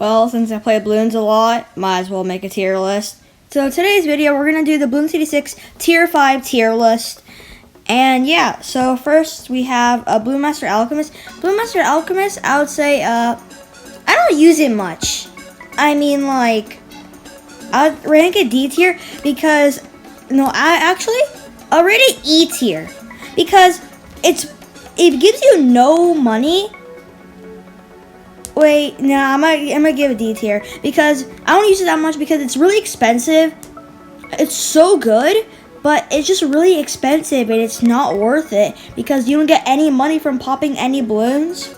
Well, since I play Bloons a lot, might as well make a tier list. So today's video, we're going to do the Bloons 86 Tier 5 tier list. And yeah, so first we have a Master Alchemist. Master Alchemist, I would say, I don't use it much. I mean, like, I'd rank it D tier because, no, I'll rate it E tier. Because it gives you no money. Wait, no, I'm gonna give it D tier because I don't use it that much because it's really expensive. It's so good, but it's just really expensive and it's not worth it because you don't get any money from popping any balloons.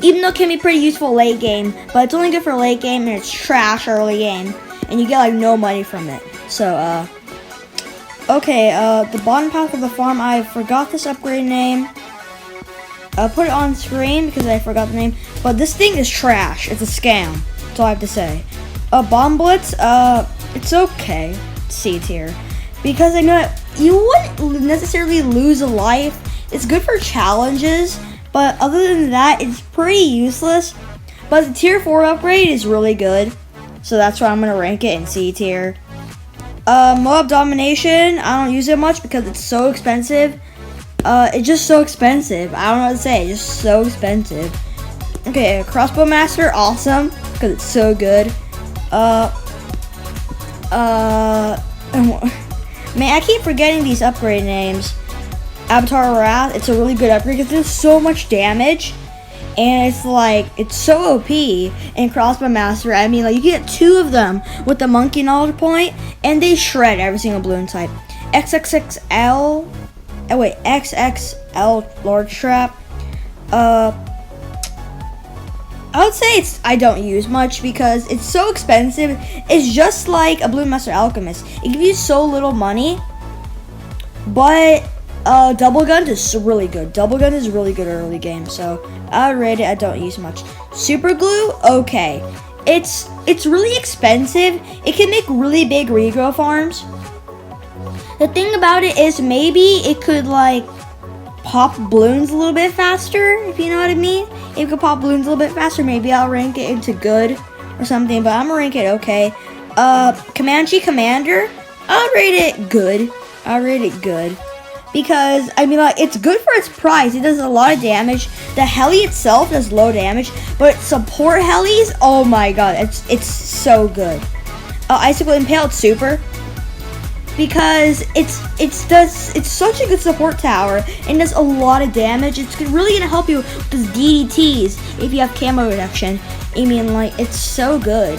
Even though it can be pretty useful late game, but it's only good for late game and it's trash early game, and you get like no money from it. So, okay, the bottom path of the farm, I forgot this upgrade name. I'll put it on screen because I forgot the name. But this thing is trash. It's a scam. That's all I have to say. Bomb Blitz, it's okay. C tier. Because I know you wouldn't necessarily lose a life. It's good for challenges. But other than that, it's pretty useless. But the tier 4 upgrade is really good. So that's why I'm going to rank it in C tier. Moab Domination, I don't use it much because it's so expensive. It's just so expensive. I don't know what to say. It's just so expensive. Okay, Crossbow Master, awesome because it's so good. Man, I keep forgetting these upgrade names. Avatar Wrath, it's a really good upgrade because there's so much damage, and it's so OP. And Crossbow Master, I mean, like you get 2 of them with the Monkey Knowledge Point, and they shred every single balloon type. XXXL. Oh wait, XXL Large Trap. I would say I don't use much because it's so expensive. It's just like a Master Alchemist. It gives you so little money, but Double Gun is really good. Double Gun is really good early game, so I would rate it. I don't use much. Super Glue, okay. It's really expensive. It can make really big regrow farms. The thing about it is maybe it could like pop balloons a little bit faster, if you know what I mean. If it could pop balloons a little bit faster, maybe I'll rank it into good or something, but I'm gonna rank it okay. Comanche Commander, I'll rate it good. I'll rate it good. Because, I mean, like, it's good for its price. It does a lot of damage. The heli itself does low damage, but support helis, oh my god, it's so good. Icicle Impaled Super. Because it's such a good support tower and does a lot of damage. It's really gonna help you with those DDTs if you have camo reduction. I mean, like, it's so good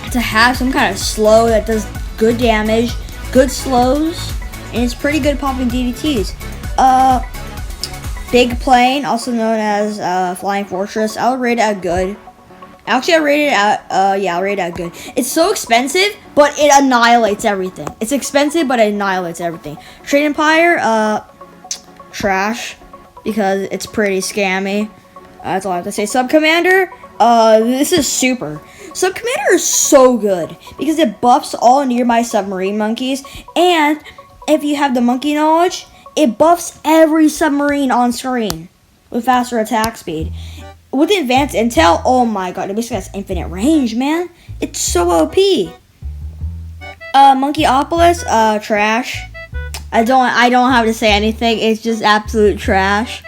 to have some kind of slow that does good damage, good slows, and it's pretty good popping DDTs. Big Plane, also known as Flying Fortress, I would rate it at good. Actually, I'll rate it at good. It's so expensive, but it annihilates everything. It's expensive, but it annihilates everything. Trade Empire, trash, because it's pretty scammy. That's all I have to say. Sub Commander, this is super. Sub Commander is so good, because it buffs all nearby submarine monkeys, and if you have the monkey knowledge, it buffs every submarine on screen with faster attack speed. With the advanced intel, oh my god, it basically has infinite range, man. It's so OP. Monkeyopolis, trash. I don't have to say anything. It's just absolute trash.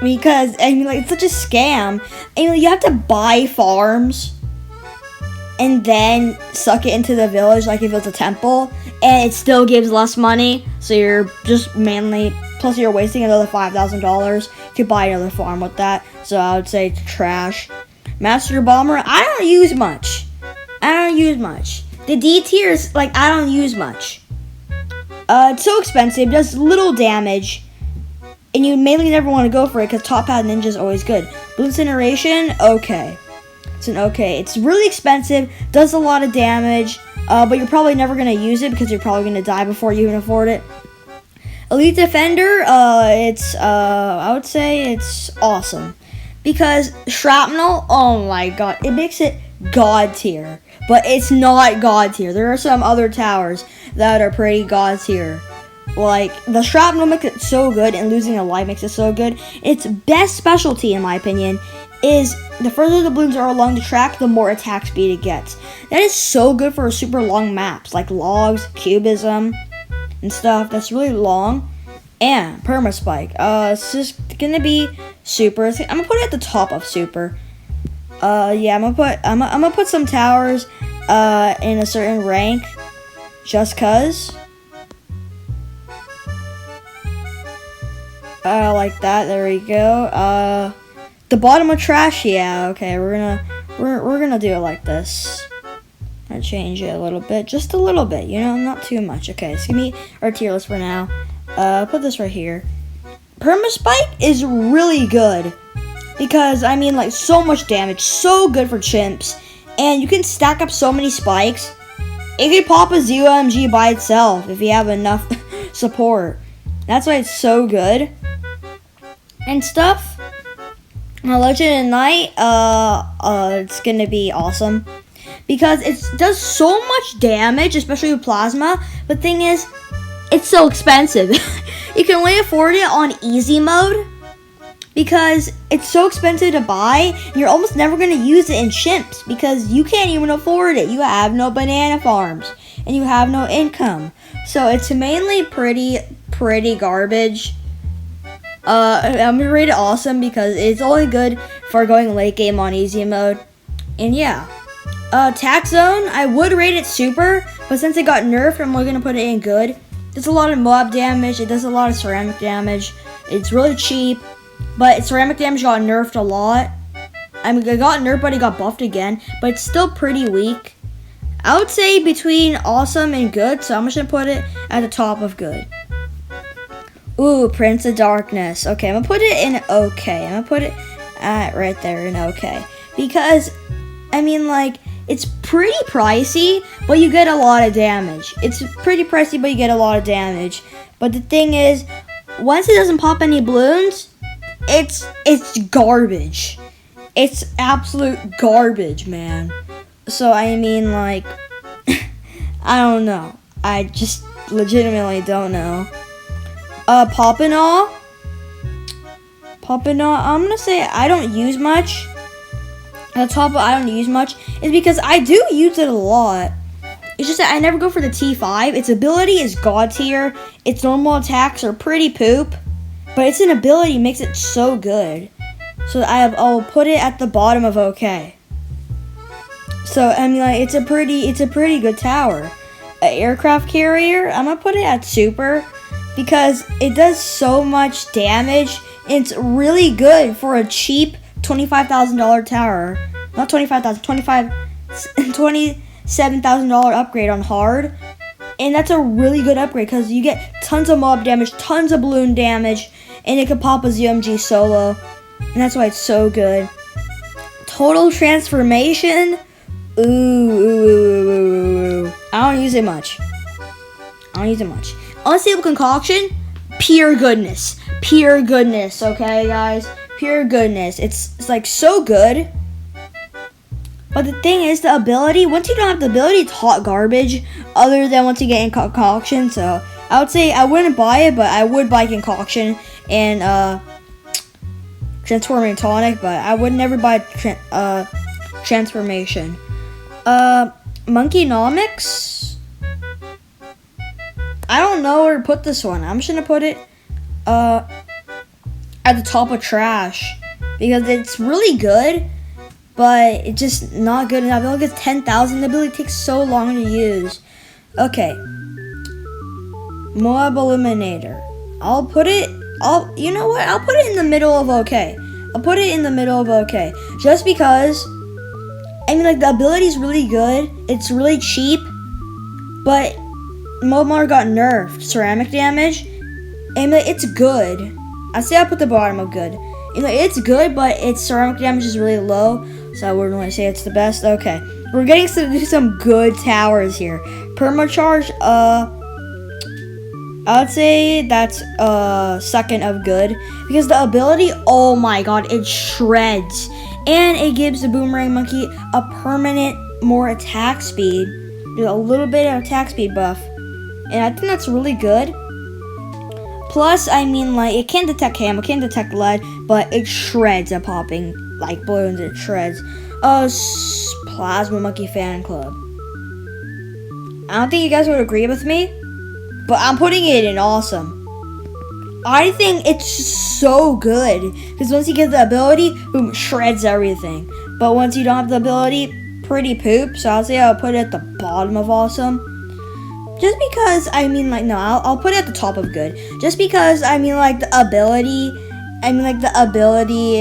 Because, I mean, like, it's such a scam. I mean, you have to buy farms and then suck it into the village like if it's a temple, and it still gives less money, so you're just mainly, plus you're wasting another $5,000. You could buy another farm with that, so I would say it's trash. Master Bomber, I don't use much. The D tier is, like, I don't use much. It's so expensive, does little damage, and you mainly never want to go for it because Top Hat Ninja is always good. Blue Incineration, okay. It's really expensive, does a lot of damage, but you're probably never going to use it because you're probably going to die before you even afford it. Elite Defender, I would say it's awesome. Because Shrapnel, oh my god, it makes it god tier. But it's not god tier. There are some other towers that are pretty god tier. Like, the Shrapnel makes it so good, and losing a life makes it so good. Its best specialty, in my opinion, is the further the balloons are along the track, the more attack speed it gets. That is so good for super long maps like logs, cubism, and stuff that's really long. And Perma Spike. It's just gonna be super. I'm gonna put it at the top of super. Yeah, I'm gonna put some towers in a certain rank, just cause. Like that. There we go. The bottom of trash. Yeah. Okay. We're gonna do it like this. I'm gonna change it a little bit, just a little bit. You know, not too much. Okay. It's gonna be our tier list for now. Put this right here. Perma Spike is really good because I mean, like, so much damage, so good for chimps, and you can stack up so many spikes. It could pop a ZOMG by itself if you have enough support. That's why it's so good and stuff. Legend at Night, it's gonna be awesome because it does so much damage, especially with plasma. But the thing is, it's so expensive. You can only afford it on easy mode because it's so expensive to buy. And you're almost never gonna use it in chimps because you can't even afford it. You have no banana farms and you have no income, so it's mainly pretty garbage. I'm gonna rate it awesome because it's only good for going late game on easy mode. And yeah, Attack Zone, I would rate it super, but since it got nerfed, I'm only gonna put it in good. It does a lot of mob damage, it does a lot of ceramic damage. It's really cheap, but ceramic damage got nerfed a lot. I mean, it got nerfed, but it got buffed again, but it's still pretty weak. I would say between awesome and good, so I'm just gonna put it at the top of good. Ooh, Prince of Darkness. Okay, I'm gonna put it in okay. I'm gonna put it right there in okay. Because, I mean, like, it's pretty pricey, but you get a lot of damage. It's pretty pricey, but you get a lot of damage. But the thing is, once it doesn't pop any balloons, it's garbage. It's absolute garbage, man. So, I mean, like, I don't know. I just legitimately don't know. Poppin' Aw, I'm gonna say I don't use much. At the top of I don't use much is because I do use it a lot. It's just that I never go for the T5. Its ability is god tier. Its normal attacks are pretty poop, but its an ability makes it so good. So I'll put it at the bottom of okay. So I mean, like, it's a pretty good tower. An aircraft carrier, I'm gonna put it at super because it does so much damage. It's really good for a cheap $25,000 tower. Not $25,000, $27,000 upgrade on hard. And that's a really good upgrade because you get tons of mob damage, tons of balloon damage, and it can pop a ZOMG solo. And that's why it's so good. Total transformation. Ooh. I don't use it much. Unstable concoction. Pure goodness, okay, guys? Pure goodness. It's like so good. But the thing is, the ability, once you don't have the ability, it's hot garbage. Other than once you get in concoction. So I would say I wouldn't buy it, but I would buy concoction and transforming tonic. But I would never buy transformation. Monkeynomics. I don't know where to put this one. I'm just gonna put it at the top of trash because it's really good, but it's just not good enough. It only gets 10,000. The ability takes so long to use. Okay, Moab Illuminator. You know what? I'll put it in the middle of okay. Just because, I mean, like, the ability is really good. It's really cheap, but Momar got nerfed. Ceramic damage, and it's good. I say I'll put the bottom of good. You know, it's good, but its ceramic damage is really low, so I wouldn't really say it's the best. Okay, we're getting to do some good towers here. Permacharge, I would say that's second of good because the ability, oh my god, it shreds, and it gives the Boomerang Monkey a permanent more attack speed. There's a little bit of attack speed buff. And I think that's really good. Plus, I mean, like, it can't detect camo, it can't detect lead, but it shreds at popping like Bloons, it shreds. Plasma Monkey Fan Club. I don't think you guys would agree with me, but I'm putting it in awesome. I think it's so good because once you get the ability, boom, shreds everything. But once you don't have the ability, pretty poop. So I'll say I'll put it at the bottom of awesome. Just because, I mean, like, no, I'll put it at the top of good. Just because, I mean, like, the ability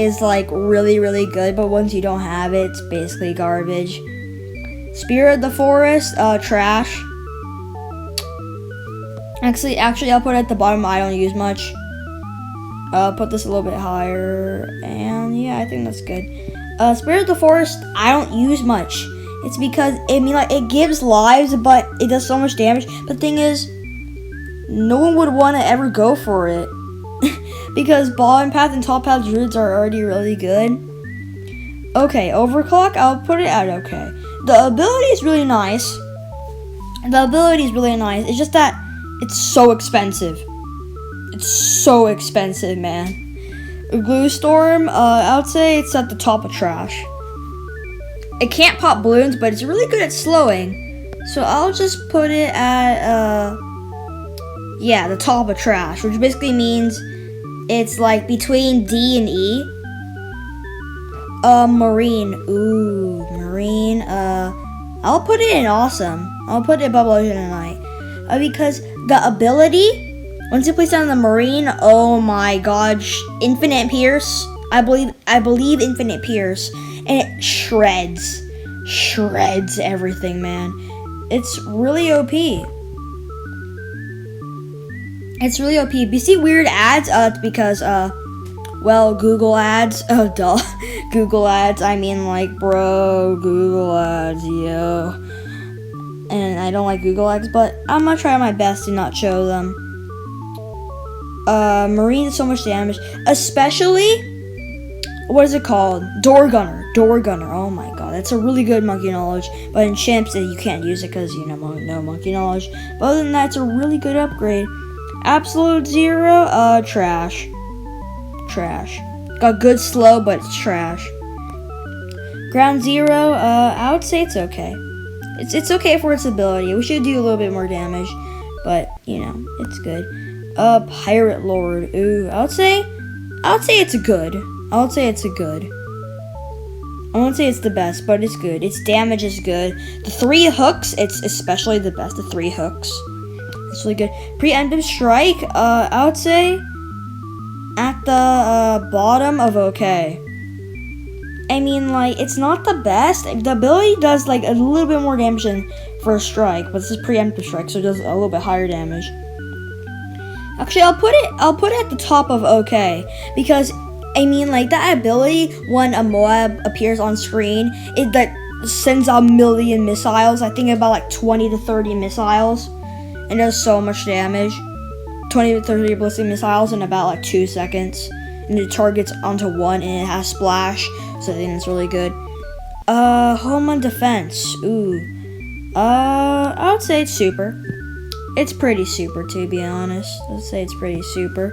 is, like, really, really good. But once you don't have it, it's basically garbage. Spirit of the Forest, trash. Actually, I'll put it at the bottom. I don't use much. I'll put this a little bit higher. And, yeah, I think that's good. Spirit of the Forest, I don't use much. It's because, it gives lives, but it does so much damage. But the thing is, no one would want to ever go for it. Because bottom path and top path druids are already really good. Okay, overclock, I'll put it at okay. The ability is really nice. It's just that it's so expensive. It's so expensive, man. Glue Storm, I would say it's at the top of trash. It can't pop Bloons, but it's really good at slowing. So I'll just put it at, the top of trash, which basically means it's like between D and E. Marine. Ooh, Marine. I'll put it in awesome. I'll put it above Ocean and Night. Because the ability, once you place down the Marine, oh my god, Infinite Pierce. I believe Infinite Pierce. And it shreds everything, man. It's really OP. If you see weird ads, it's because, Google ads. Oh, duh. Google ads. I mean, like, bro, Google ads, yo. And I don't like Google ads, but I'm gonna try my best to not show them. Marine does so much damage. Especially, what is it called? Door Gunner. Oh my god, that's a really good monkey knowledge. But in Champs, you can't use it because, no monkey knowledge. But other than that, it's a really good upgrade. Absolute Zero, trash. Got good slow, but it's trash. Ground Zero, I would say it's okay. It's okay for its ability. We should do a little bit more damage, but it's good. Pirate Lord, ooh, I would say it's good. I won't say it's the best, but it's good. Its damage is good. The 3 hooks, it's especially the best. The 3 hooks, it's really good. Preemptive Strike, I would say at the bottom of okay. It's not the best. The ability does like a little bit more damage than First Strike, but this is Preemptive Strike, so it does a little bit higher damage. Actually, I'll put it at the top of okay because that ability when a Moab appears on screen, that sends a million missiles. I think about like 20 to 30 missiles, and does so much damage. 20 to 30 ballistic missiles in about like 2 seconds, and it targets onto one, and it has splash. So I think it's really good. Homeland Defense. Ooh. I would say it's super. It's pretty super, to be honest. Let's say it's pretty super.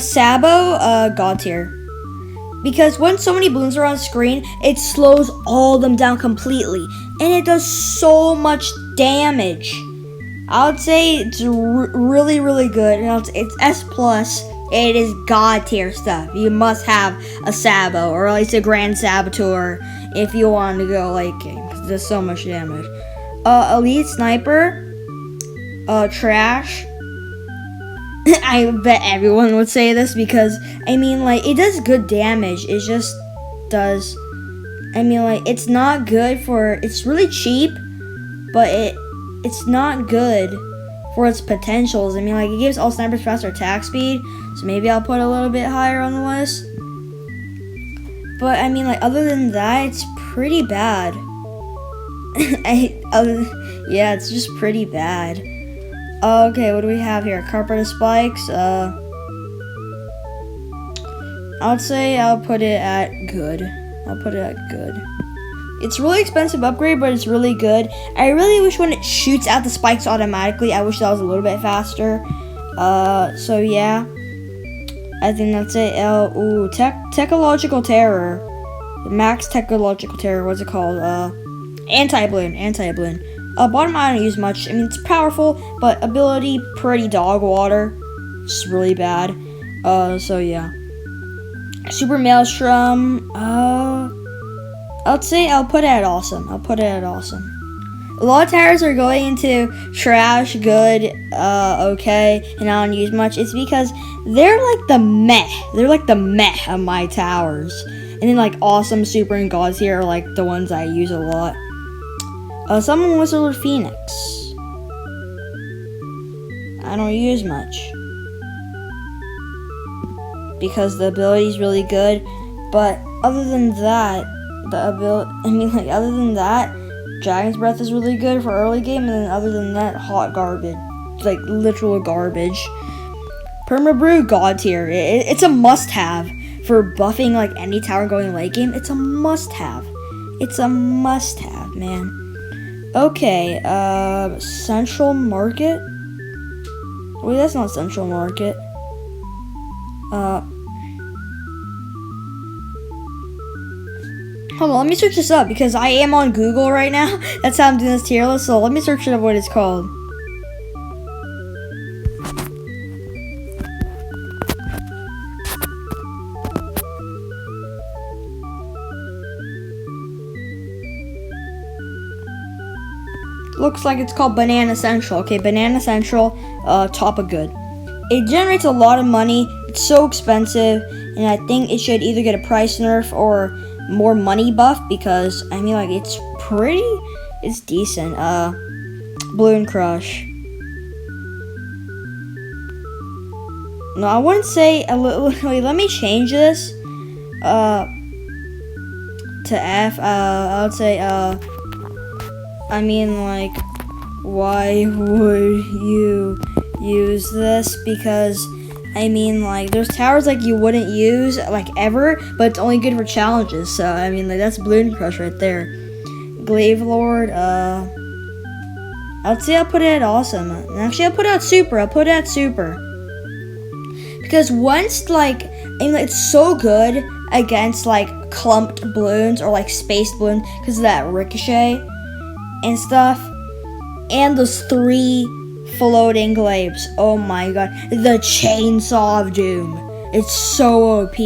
Sabo, God tier. Because when so many Bloons are on screen, it slows all of them down completely. And it does so much damage. I would say it's really, really good. And it's S+. It is God tier stuff. You must have a Sabo, or at least a Grand Saboteur, if you want to go late game, because it does so much damage. Elite Sniper, trash. I bet everyone would say this because, it does good damage. It just does, it's not good for, it's really cheap, but it's not good for its potentials. It gives all snipers faster attack speed, so maybe I'll put a little bit higher on the list. But, other than that, it's pretty bad. Yeah, it's just pretty bad. Okay, what do we have here? Carpet of Spikes. I would say I'll put it at good. It's really expensive upgrade, but it's really good. I really wish when it shoots out the spikes automatically, I wish that was a little bit faster. So yeah. I think that's it. Technological terror. Max technological terror. What's it called? Anti-balloon. Bottom I don't use much. I mean, it's powerful, but ability pretty dog water. It's really bad. So yeah. Super Maelstrom. I'd say I'll put it at awesome. A lot of towers are going into trash, good, okay, and I don't use much. It's because they're like the meh. They're like the meh of my towers. And then like awesome, super, and god tier are like the ones I use a lot. Summon Wizard Phoenix. I don't use much. Because the ability is really good. But other than that, Dragon's Breath is really good for early game, and then other than that, hot garbage. Like, literal garbage. Perma Brew, god tier. It's a must-have for buffing, like, any tower going late game. It's a must-have. Man. Okay, Central Market? Wait, that's not Central Market. Hold on, let me search this up because I am on Google right now. That's how I'm doing this tier list, so let me search it up what it's called. Looks like it's called Banana Central. Okay, Banana Central, top of good. It generates a lot of money. It's so expensive, and I think it should either get a price nerf or more money buff because I mean, like, it's decent. Balloon Crush. No, I wouldn't say a little. Wait, let me change this. To F. I would say. I mean, like, why would you use this? Because I mean, like, there's towers like you wouldn't use like ever, but it's only good for challenges. So I mean, like, that's Balloon Crush right there. Glaive Lord. I'd say I'll put it at awesome. Actually, I'll put it at super. Because once, like, I mean, like, it's so good against like clumped balloons or like spaced balloons because of that ricochet and stuff, and those 3 floating glaives. Oh my god, the Chainsaw of Doom. It's so OP.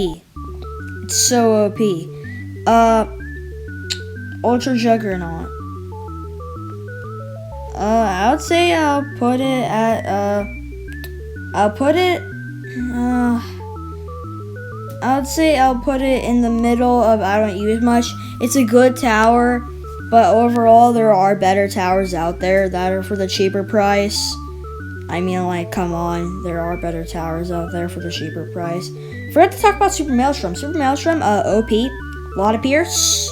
Ultra Juggernaut. I would say I'll put it at I would say I'll put it in the middle of I don't use much. It's a good tower, but overall there are better towers out there that are for the cheaper price. I mean, like, come on, there are better towers out there for the cheaper price. Forgot to talk about Super Maelstrom. OP, a lot of Pierce.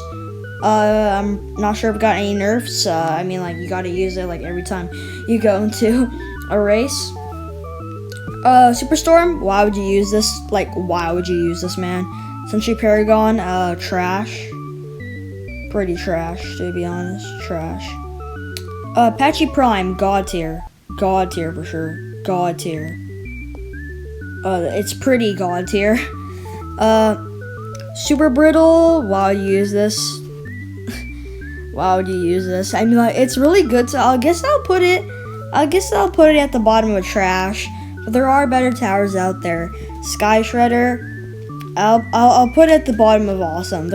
I'm not sure if it got any nerfs. I mean, like, you gotta use it like every time you go into a race. Superstorm, why would you use this? Like, why would you use this, man? Century Paragon, trash. Pretty trash, to be honest. Trash. Apache Prime, god tier. God tier for sure. God tier. It's pretty god tier. Super Brittle, why would you use this? Why would you use this? I mean, like, it's really good, so I guess I'll put it at the bottom of trash. But there are better towers out there. Sky Shredder, I'll put it at the bottom of awesome.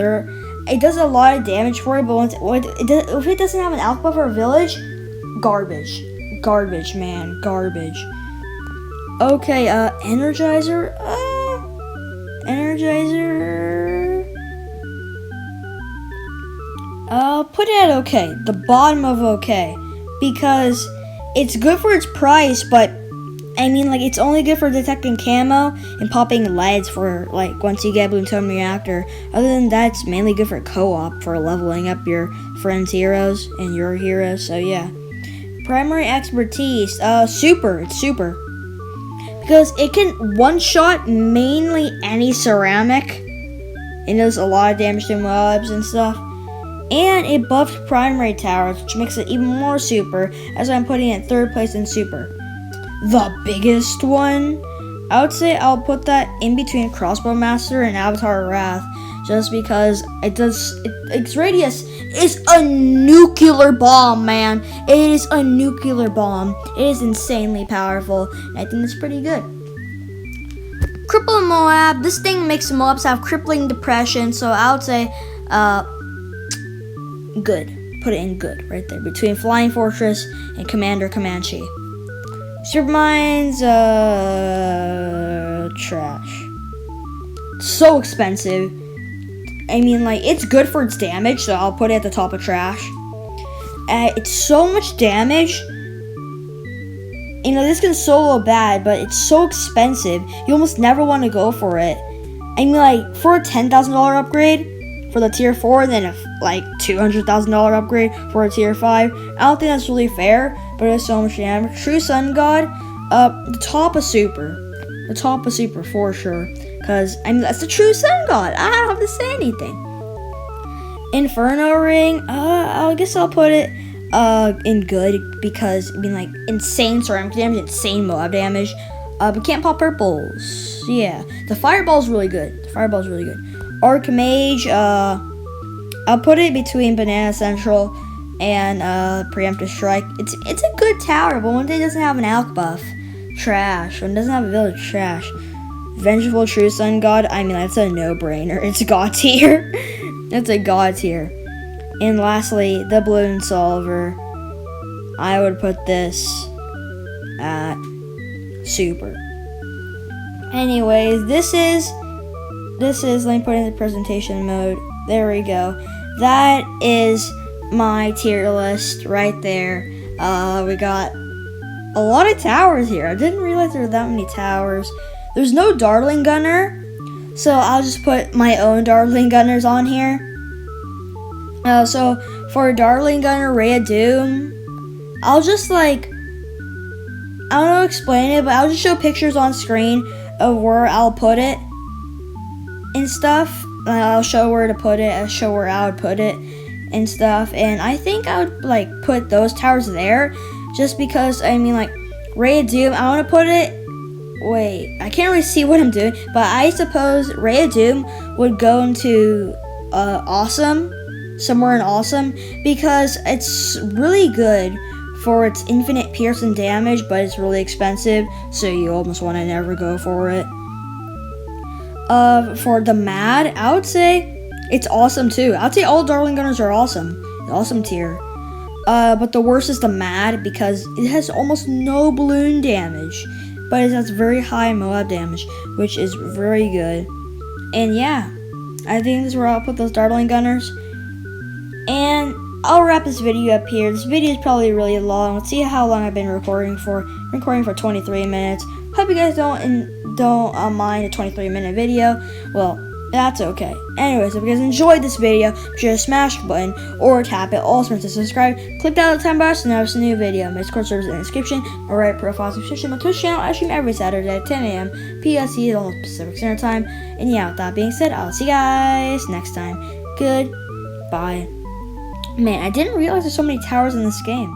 It does a lot of damage for it, but if it doesn't have an alpha buff or a village, garbage. Garbage, man. Garbage. Okay, Energizer. I'll put it at okay. The bottom of okay. Because it's good for its price, but I mean, like, it's only good for detecting camo and popping leads for, like, once you get Bloons Reactor. Other than that, it's mainly good for co-op, for leveling up your friends' heroes and your heroes, so yeah. Primary expertise, it's super. Because it can one-shot mainly any ceramic. It does a lot of damage to mobs and stuff. And it buffed primary towers, which makes it even more super, as I'm putting it 3rd place in super. The biggest one, I would say I'll put that in between Crossbow Master and Avatar Wrath, just because its radius is a nuclear bomb, man. It is a nuclear bomb. It is insanely powerful, and I think it's pretty good. Cripple Moab. This thing makes Moabs have crippling depression, so I would say, good. Put it in good right there between Flying Fortress and Commander Comanche. Supermine's trash. So expensive. I mean, like, it's good for its damage, so I'll put it at the top of trash. It's so much damage. You know, this can solo bad, but it's so expensive. You almost never want to go for it. I mean, like, for a $10,000 upgrade for the tier 4, and then a $200,000 upgrade for a tier 5, I don't think that's really fair, but it's so much damage. True Sun God, the top of super. The top of super for sure. Because, I mean, that's the True Sun God. I don't have to say anything. Inferno Ring, I guess I'll put it in good, because, I mean, like, insane ceramic damage, insane Moab damage. But can't pop purples. Yeah. The Fireball's really good. Archmage, I'll put it between Banana Central and Preemptive Strike. It's a good tower, but when it doesn't have an Alch buff, trash. When it doesn't have a village, trash. Vengeful True Sun God, I mean, that's a no-brainer. It's God tier. It's a God tier. And lastly, the Bloon Solver. I would put this at super. Anyways, this is, let me put it in the presentation mode. There we go. That is my tier list right there. We got a lot of towers here. I didn't realize there were that many towers. There's no Darling Gunner, so I'll just put my own Darling Gunners on here. So for Darling Gunner, Ray of Doom, I'll just I don't know how to explain it, but I'll just show pictures on screen of where I'll put it and stuff. I'll show where to put it, I'll show where I would put it and stuff. And I think I would put those towers there, just because, I mean, Ray of Doom, I want to put it, wait, I can't really see what I'm doing, but I suppose Ray of Doom would go into Awesome, somewhere in Awesome, because it's really good for its infinite piercing damage, but it's really expensive, so you almost want to never go for it. For the Mad, I would say it's awesome too. I would say all Darling Gunners are awesome. Awesome tier. But the worst is the Mad, because it has almost no balloon damage, but it has very high Moab damage, which is very good. And yeah, I think this is where I'll put those Darling Gunners. And I'll wrap this video up here. This video is probably really long. Let's see how long I've been recording for. I'm recording for 23 minutes. Hope you guys don't mind a 23-minute video. Well, that's okay. Anyways, if you guys enjoyed this video, be sure to smash the button or tap it. Also, remember to subscribe. Click that notification button to never see a new video. My Discord server is in the description. My right profile subscription. My Twitch channel. I stream every Saturday at 10 a.m. PST on Pacific Standard Time. And yeah, with that being said, I'll see you guys next time. Goodbye. Man, I didn't realize there's so many towers in this game.